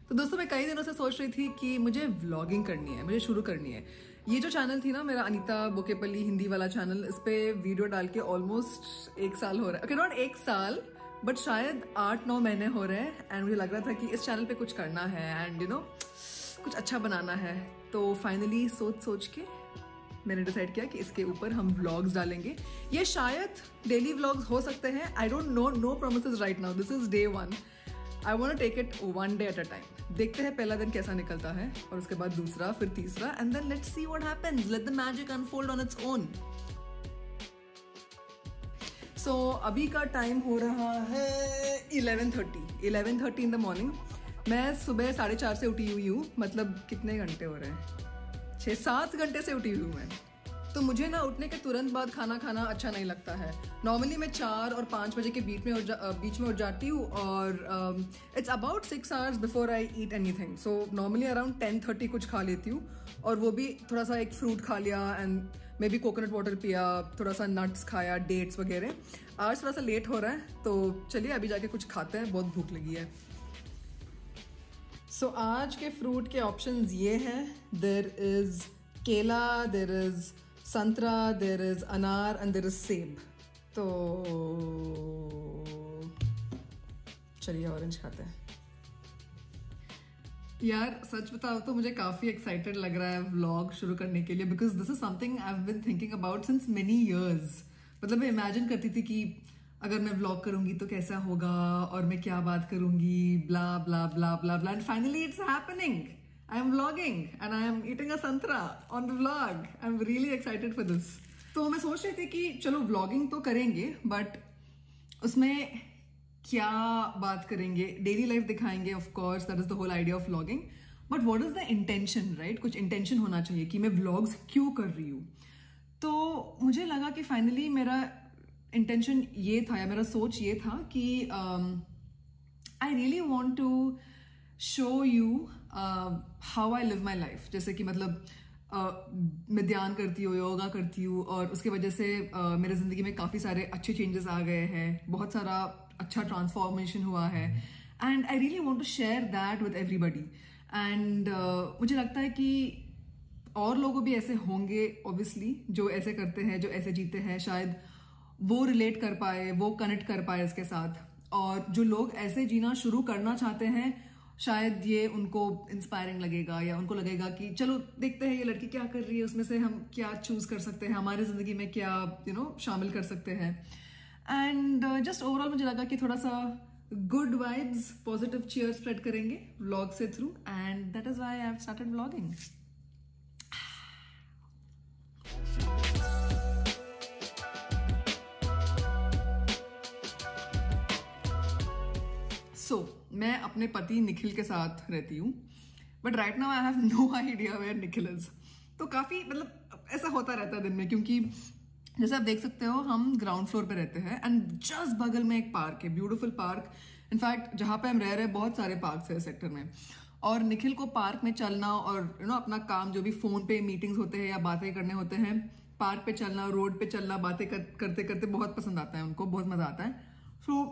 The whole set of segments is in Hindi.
तो दोस्तों मैं कई दिनों से सोच रही थी कि मुझे व्लॉगिंग करनी है, मुझे शुरू करनी है। ये जो चैनल थी ना मेरा अनीता बोकेपल्ली हिंदी वाला चैनल, इस पे वीडियो डाल के ऑलमोस्ट 1 साल हो रहा है। ओके, नॉट 1 साल बट शायद 8-9 महीने हो रहे हैं। एंड मुझे लग रहा था कि इस चैनल पे कुछ करना है एंड यू नो कुछ अच्छा बनाना है। तो फाइनली सोच के मैंने डिसाइड किया कि इसके ऊपर हम व्लॉग्स डालेंगे। ये शायद डेली व्लॉग्स हो सकते हैं, I don't know, no promises right now, this is day 1। I want to take it 1 day at a time. देखते हैं पहला दिन कैसा निकलता है और उसके बाद दूसरा, फिर तीसरा, and then let's see what happens, let the magic unfold on its own. So अभी का टाइम हो रहा है 11:30 इन द मॉर्निंग। मैं सुबह 4:30 से उठी हुई हूँ, मतलब कितने घंटे हो रहे हैं, 6-7 घंटे से उठी हुई हूँ मैं। तो मुझे ना उठने के तुरंत बाद खाना खाना अच्छा नहीं लगता है। नॉर्मली मैं 4 और 5 बजे के बीच में उठ जाती हूँ और it's about 6 hours before I eat anything. So normally around 10:30 कुछ खा लेती हूँ, और वो भी थोड़ा सा एक फ्रूट खा लिया and may be coconut water पिया, थोड़ा सा नट्स खाया, डेट्स वगैरह। आज थोड़ा सा लेट हो रहा है तो चलिए अभी जाके कुछ खाते हैं, बहुत भूख लगी है। सो आज के फ्रूट के ऑप्शंस ये हैं, देयर इज केला, देयर इज संतरा, देयर इज अनार एंड देयर इज सेब। तो चलिए ऑरेंज खाते हैं। यार सच बताओ तो मुझे काफी एक्साइटेड लग रहा है व्लॉग शुरू करने के लिए, because this is something I have been thinking about since many years. मतलब मैं इमेजिन करती थी कि अगर मैं व्लॉग करूंगी तो कैसा होगा और मैं क्या बात करूंगी, blah blah blah blah blah, and finally it's happening. I am vlogging and I am eating a संतरा on the vlog. I am really excited for this. तो मैं सोच रही थी कि चलो व्लॉगिंग तो करेंगे, बट उसमें क्या बात करेंगे, डेली लाइफ दिखाएंगे, of course that is the whole idea of vlogging. But what is the intention, right? कुछ इंटेंशन होना चाहिए कि मैं व्लॉग्स क्यों कर रही हूँ। तो मुझे लगा कि फाइनली मेरा इंटेंशन ये था, या मेरा सोच ये था कि I really want to show you how I live my life. जैसे कि मतलब मैं ध्यान करती हूँ, योगा करती हूँ, और उसकी वजह से मेरे जिंदगी में काफी सारे अच्छे चेंजेस आ गए हैं, बहुत सारा अच्छा ट्रांसफॉर्मेशन हुआ है, and I really want to share that with everybody. And मुझे लगता है कि और लोगों भी ऐसे होंगे ऑब्वियसली, जो ऐसे करते हैं, जो ऐसे जीते हैं, शायद वो रिलेट कर पाए, वो कनेक्ट कर पाए इसके साथ। और जो लोग ऐसे जीना शुरू करना चाहते हैं, शायद ये उनको इंस्पायरिंग लगेगा, या उनको लगेगा कि चलो देखते हैं ये लड़की क्या कर रही है, उसमें से हम क्या चूज कर सकते हैं, हमारे जिंदगी में क्या शामिल कर सकते हैं। एंड जस्ट ओवरऑल मुझे लगा कि थोड़ा सा good vibes, positive cheer spread करेंगे व्लॉग से through, and that is why I have started vlogging. मैं अपने पति निखिल के साथ रहती हूँ, but right now I have no idea where Nikhil is. तो काफी मतलब ऐसा होता रहता है दिन में, क्योंकि जैसे आप देख सकते हो हम ग्राउंड फ्लोर पे रहते हैं एंड जस्ट बगल में एक पार्क है, ब्यूटीफुल पार्क। इनफैक्ट जहां पे हम रह रहे हैं बहुत सारे पार्क है सेक्टर में, और निखिल को पार्क में चलना और अपना काम, जो भी फोन पे मीटिंग्स होते हैं या बातें करने होते हैं, पार्क पे चलना, रोड पे चलना, बातें करते करते बहुत पसंद आता है उनको, बहुत मजा आता है। So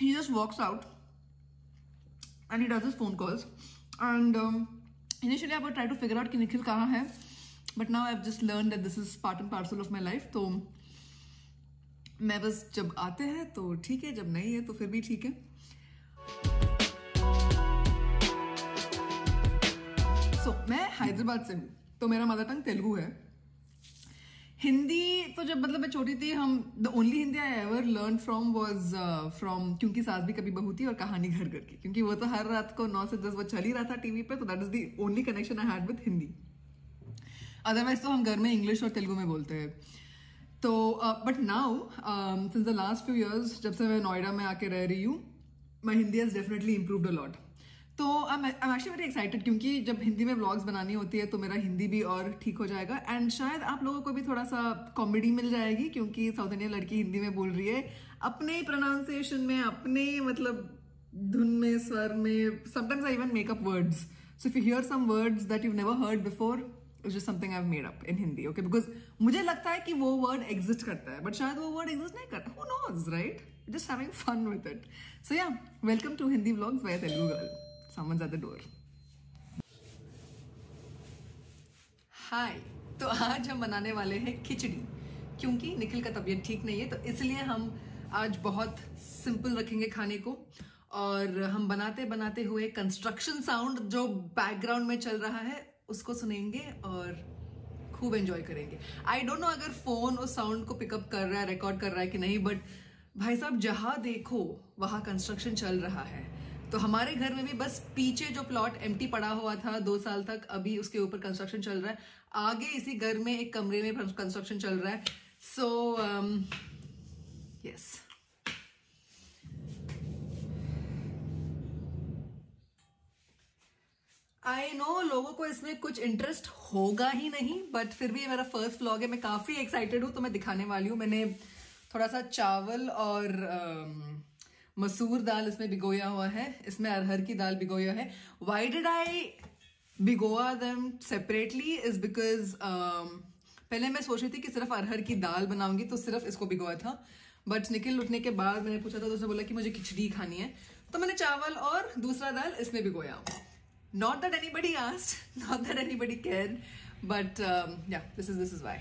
he just walks out and he does his phone calls, and initially I would try to figure out कि निखिल कहाँ है, but now I've just learned that this is part and parcel of my life. तो मैं बस जब आते हैं तो ठीक है, जब नहीं है तो फिर भी ठीक है। मैं हैदराबाद से हूँ, तो मेरा मदर टंग तेलुगु है। हिंदी तो जब मतलब मैं छोटी थी, the only Hindi I ever learn from was from क्योंकि सास भी कभी बहू थी और कहानी घर घर की, क्योंकि वो तो हर रात को 9 से 10 बजे चल ही रहा था टीवी पे, तो that is the only connection I had with Hindi. Otherwise तो हम घर में इंग्लिश और तेलुगु में बोलते हैं। तो but now since the last few years, जब से मैं नोएडा में आके रह रही हूँ, my Hindi has definitely improved a lot. तो I am actually very excited, क्योंकि जब हिंदी में व्लॉग्स बनानी होती है तो मेरा हिंदी भी और ठीक हो जाएगा, एंड शायद आप लोगों को भी थोड़ा सा कॉमेडी मिल जाएगी, क्योंकि साउथ इंडियन लड़की हिंदी में बोल रही है, अपने प्रोनाउंसिएशन में, अपने मतलब धुन में, स्वर में। Sometimes I even make up words, so if you hear some words that you never heard before, it's just something I have made up in Hindi, okay? Because मुझे लगता है कि वो वर्ड एग्जिस्ट करता है, बट शायद वो वर्ड एग्जिस्ट नहीं करता, who knows, right? Just having fun with it. So yeah, welcome to Hindi vlogs by Telugu girl. someone's at the door. Hi, तो आज हम बनाने वाले हैं खिचड़ी, क्योंकि निखिल का तबीयत ठीक नहीं है, तो इसलिए हम आज बहुत सिंपल रखेंगे खाने को। और हम बनाते बनाते हुए कंस्ट्रक्शन साउंड जो बैकग्राउंड में चल रहा है उसको सुनेंगे और खूब एंजॉय करेंगे। आई डोंट नो अगर फोन उस साउंड को पिकअप कर रहा है, रिकॉर्ड कर रहा है कि नहीं, बट भाई साहब जहां देखो वहां कंस्ट्रक्शन चल रहा है। तो हमारे घर में भी बस पीछे जो प्लॉट एम्प्टी पड़ा हुआ था 2 साल तक, अभी उसके ऊपर कंस्ट्रक्शन चल रहा है। आगे इसी घर में एक कमरे में कंस्ट्रक्शन चल रहा है। सो यस, आई नो लोगों को इसमें कुछ इंटरेस्ट होगा ही नहीं, बट फिर भी ये मेरा फर्स्ट व्लॉग है, मैं काफी एक्साइटेड हूं, तो मैं दिखाने वाली हूँ। मैंने थोड़ा सा चावल और मसूर दाल इसमें भिगोया हुआ है, इसमें अरहर की दाल भिगोया है। वाई डिड आई भिगोआ देम सेपरेटली इज बिकॉज पहले मैं सोच रही थी कि सिर्फ अरहर की दाल बनाऊंगी, तो सिर्फ इसको भिगोया था। बट निखिल उठने के बाद मैंने पूछा था तो उसने बोला कि मुझे खिचड़ी खानी है, तो मैंने चावल और दूसरा दाल इसमें भिगोया। Not that anybody asked, not that anybody cared, but yeah, this is why.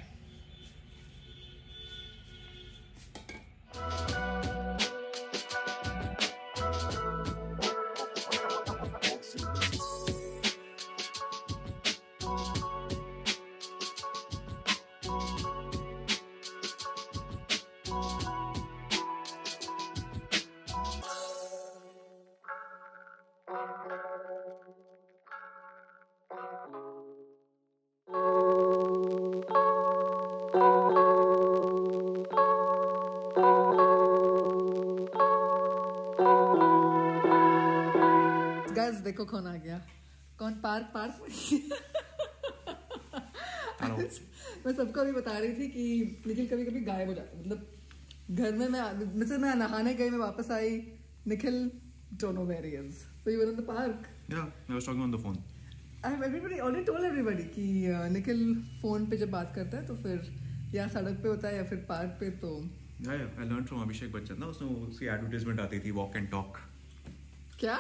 Guys, देखो कौन आ गया, कौन पार्क मैं सबको अभी बता रही थी कि निखिल कभी कभी गायब हो जाता है। मतलब घर में मैं नहाने गई, मैं वापस आई, Nikhil don't know where he is. So you were in the park? Yeah, I was talking on the phone. Everybody already told everybody कि निखिल फोन पे जब बात करता है तो फिर या सड़क पे होता है या फिर पार्क पे। तो Yeah, I learned from Abhishek Bachchan ना, उसकी एडवर्टाइजमेंट आती थी वॉक एंड टॉक। क्या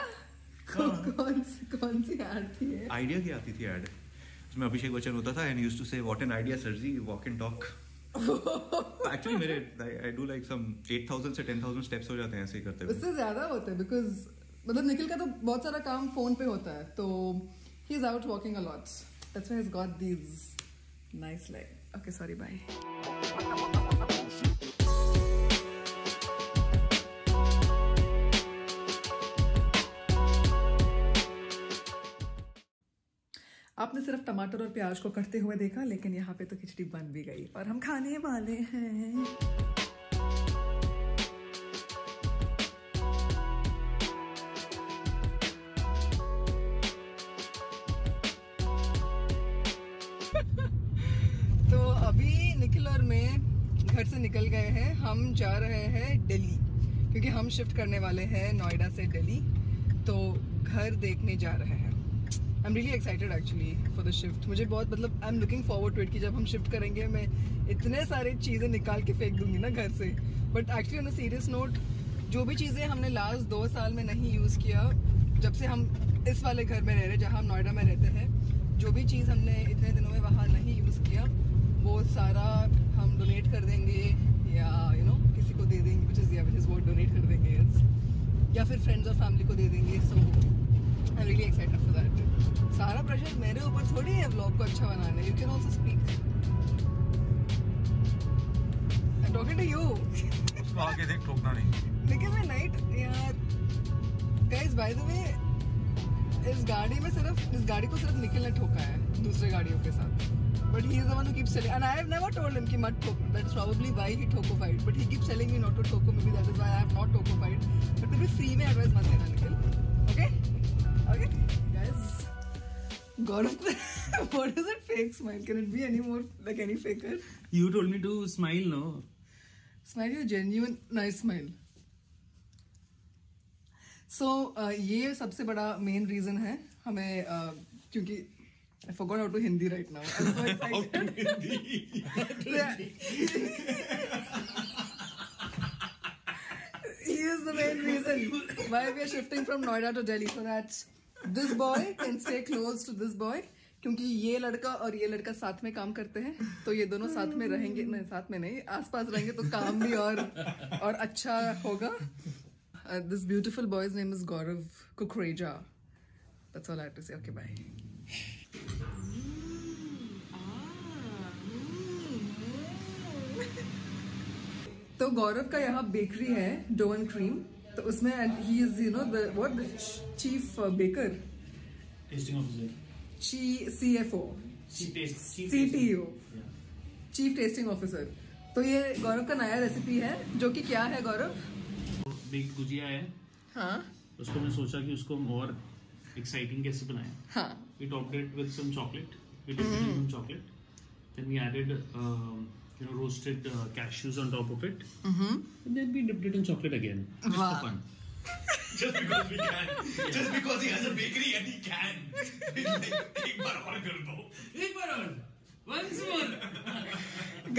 कौन सी ऐड थी? आइडिया की आती थी ऐड, उसमें अभिषेक बच्चन होता था and used to say what an idea sir ji, walk and talk. Actually मेरे आई डू लाइक सम 8000 से 10000 स्टेप्स हो जाते हैं ऐसे ही करते हुए। उससे ज्यादा होते हैं बिकॉज मतलब निखिल का तो बहुत सारा काम फोन पे होता है, तो he is out walking a lot, that's why he has got these nice leg. Okay sorry, bye. आपने सिर्फ टमाटर और प्याज को कटते हुए देखा, लेकिन यहाँ पे तो खिचड़ी बन भी गई और हम खाने वाले हैं। तो अभी निखिल और मैं घर से निकल गए हैं, हम जा रहे हैं दिल्ली, क्योंकि हम शिफ्ट करने वाले हैं नोएडा से दिल्ली, तो घर देखने जा रहे हैं। I am really excited actually for the shift. मुझे बहुत मतलब I am looking forward to it कि जब हम शिफ्ट करेंगे मैं इतने सारे चीज़ें निकाल के फेंक दूंगी ना घर से। But actually on a serious note, जो भी चीज़ें हमने लास्ट 2 साल में नहीं यूज़ किया, जब से हम इस वाले घर में रह रहे, जहाँ हम नोएडा में रहते हैं, जो भी चीज़ हमने इतने दिनों में वहाँ नहीं यूज़ किया, वो सारा हम डोनेट कर देंगे या किसी को दे देंगे, विच इज़ वो डोनेट कर देंगे, या फिर फ्रेंड्स और फैमिली को दे देंगे। So I am really excited for that. सारा प्रेशर मेरे ऊपर थोड़ी है व्लॉग को अच्छा बनाना। You can also speak. I am talking to you. उसको आगे देख, ठोकना नहीं। लेकिन मैं नाइट यार, गाइस बाय द वे, इस गाड़ी को सिर्फ निखिल ने ठोका है दूसरे गाड़ियों के साथ, but he is the one who keeps telling, and I have never told him कि मत ठोक। That is probably why he ठोको fight, but he keeps telling me not to ठोको, maybe that is why I have not ठोको फाइट। बट फिर भी फ्री में एडवाइस मत देना Nikhil, okay? Okay, guys. Gaurav, what is that fake smile? Can it be any more like any faker? You told me to smile, no? Smile your genuine nice smile. So ये सबसे बड़ा main reason है हमें, क्योंकि I forgot how to Hindi right now. I'm so excited. He is the main reason why we are shifting from Noida to Delhi. So that's this boy can stay close to this boy, क्योंकि ये लड़का और ये लड़का साथ में काम करते हैं, तो ये दोनों साथ में रहेंगे, नहीं साथ में नहीं, आसपास रहेंगे तो काम भी और अच्छा होगा. This beautiful boy's name is Gaurav Kukreja. That's all I have to say. Okay bye. तो गौरव का यहाँ बेकरी है, डो एंड क्रीम. तो उसमें he is you know the what chief baker, testing officer, CFO, CTO, chief testing officer. तो ये गौरव का नया रेसिपी है, जो कि क्या है गौरव? बेक गुजिया है. हाँ उसको मैं सोचा कि उसको हम और एक्साइटिंग कैसे बनाएं. हाँ. We topped it with some chocolate. We dipped it in some chocolate. Then we added roasted cashews on top of it. And then we dipped it in chocolate again. Just Wow. for fun. Just because we can. Just because he has a bakery and he can. एक बार और कर दो. एक बार और. Once more.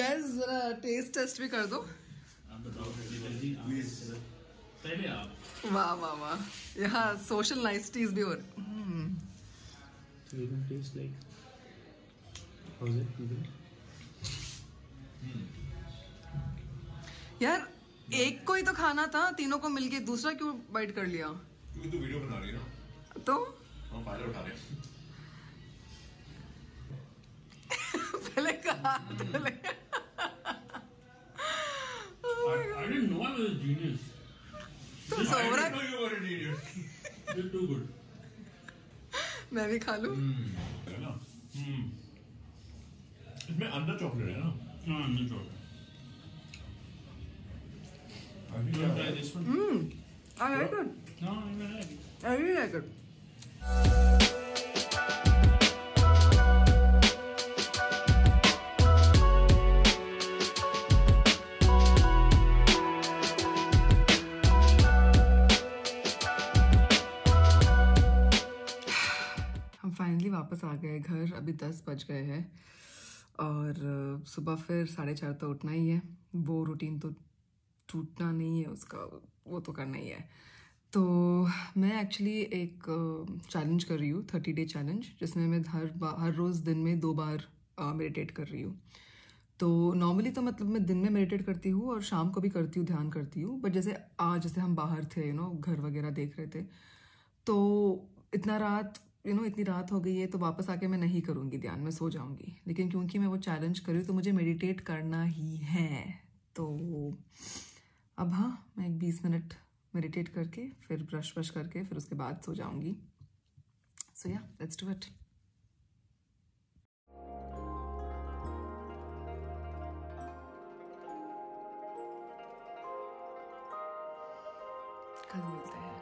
गाइस जरा टेस्ट टेस्ट भी कर दो. आप बताओ प्लीज. पहले आप. वाह वाह वाह. यहाँ सोशल नाइसटीज भी हो रही. So you can taste like. How's it? यार एक को ही तो खाना था, तीनों को मिलके, दूसरा क्यों बाइट कर लिया? क्योंकि तू वीडियो बना रही है ना. तो हम फायदा उठा रहे हैं. पहले कहा पहले. I didn't know I was a genius. तो सोवरा You were an idiot. You're too good. मैं भी खा लूं. है ना. इसमें अंदर चॉकलेट है ना. No, I'm not sure. You want to try this one? I like it. No, I'm not like it. I really like it. हम फाइनली वापस आ गए घर. अभी 10 बज गए हैं और सुबह फिर 4:30 तो उठना ही है. वो रूटीन तो टूटना नहीं है उसका, वो तो करना ही है. तो मैं एक्चुअली एक चैलेंज कर रही हूँ, 30 डे चैलेंज, जिसमें मैं हर रोज़ दिन में 2 बार मेडिटेट कर रही हूँ. तो नॉर्मली तो मतलब मैं दिन में मेडिटेट करती हूँ और शाम को भी करती हूँ, ध्यान करती हूँ. बट जैसे आज जैसे हम बाहर थे, घर वगैरह देख रहे थे, तो इतनी रात हो गई है, तो वापस आके मैं नहीं करूँगी ध्यान, मैं सो जाऊँगी. लेकिन क्योंकि मैं वो चैलेंज कर रही हूँ तो मुझे मेडिटेट करना ही है. तो अब हाँ, मैं एक 20 मिनट मेडिटेट करके फिर ब्रश करके फिर उसके बाद सो जाऊँगी. सो या लेट्स डू इट. कल मिलते हैं.